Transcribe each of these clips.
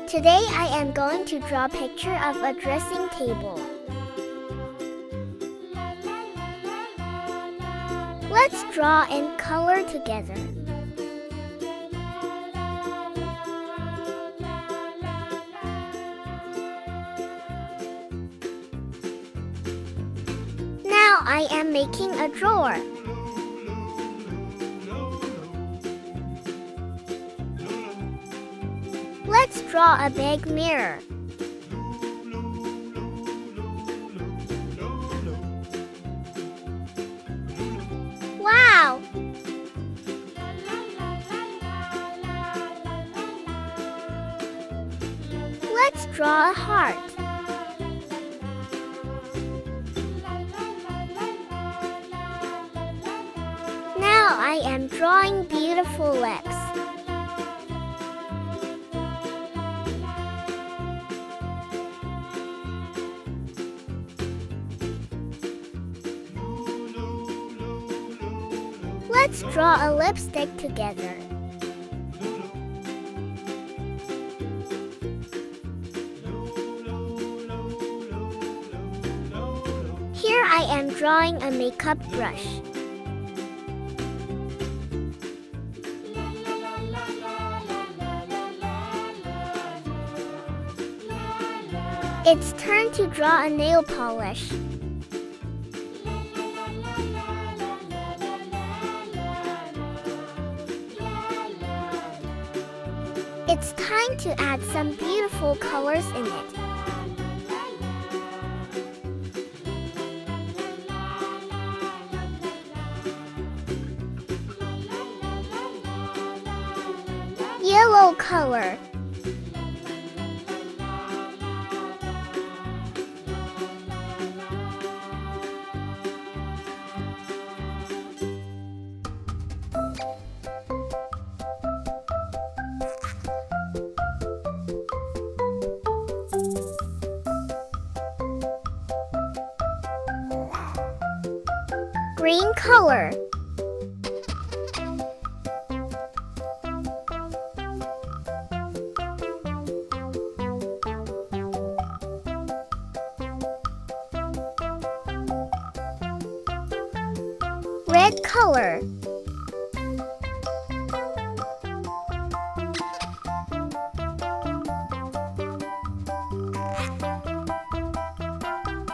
Today I am going to draw a picture of a dressing table. Let's draw and color together. Now I am making a drawer. Let's draw a big mirror. Wow! Let's draw a heart. Now I am drawing beautiful lips. Let's draw a lipstick together. Here I am drawing a makeup brush. It's turn to draw a nail polish. It's time to add some beautiful colors in it. Yellow color. Green color. Red color.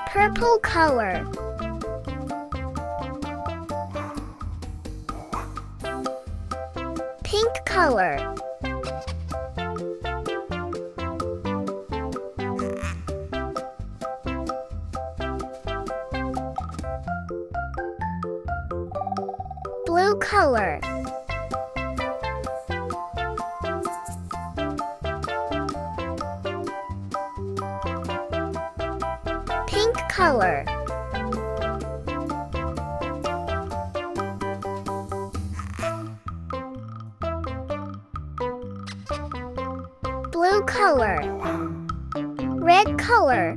Purple color. Pink color. Blue color. Pink color. Blue color. Red color.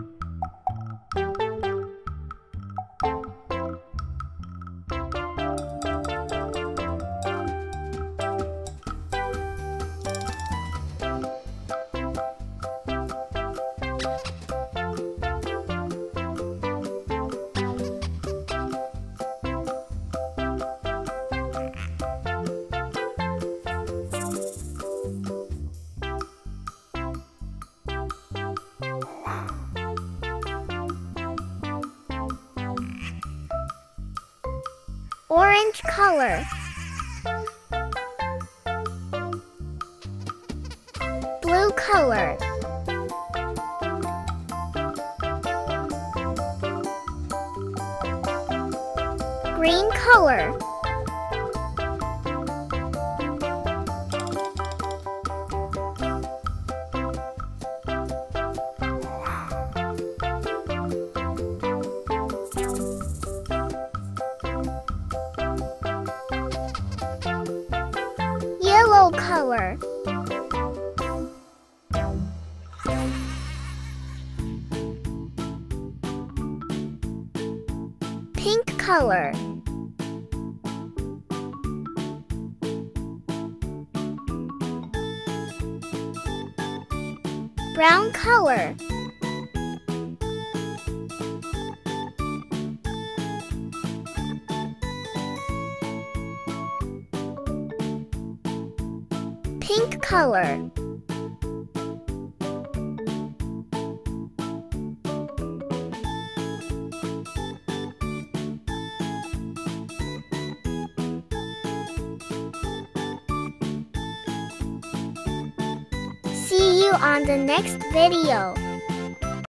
Orange color. Blue color. Green color. Yellow color. Pink color. Brown color. Pink color. See you on the next video.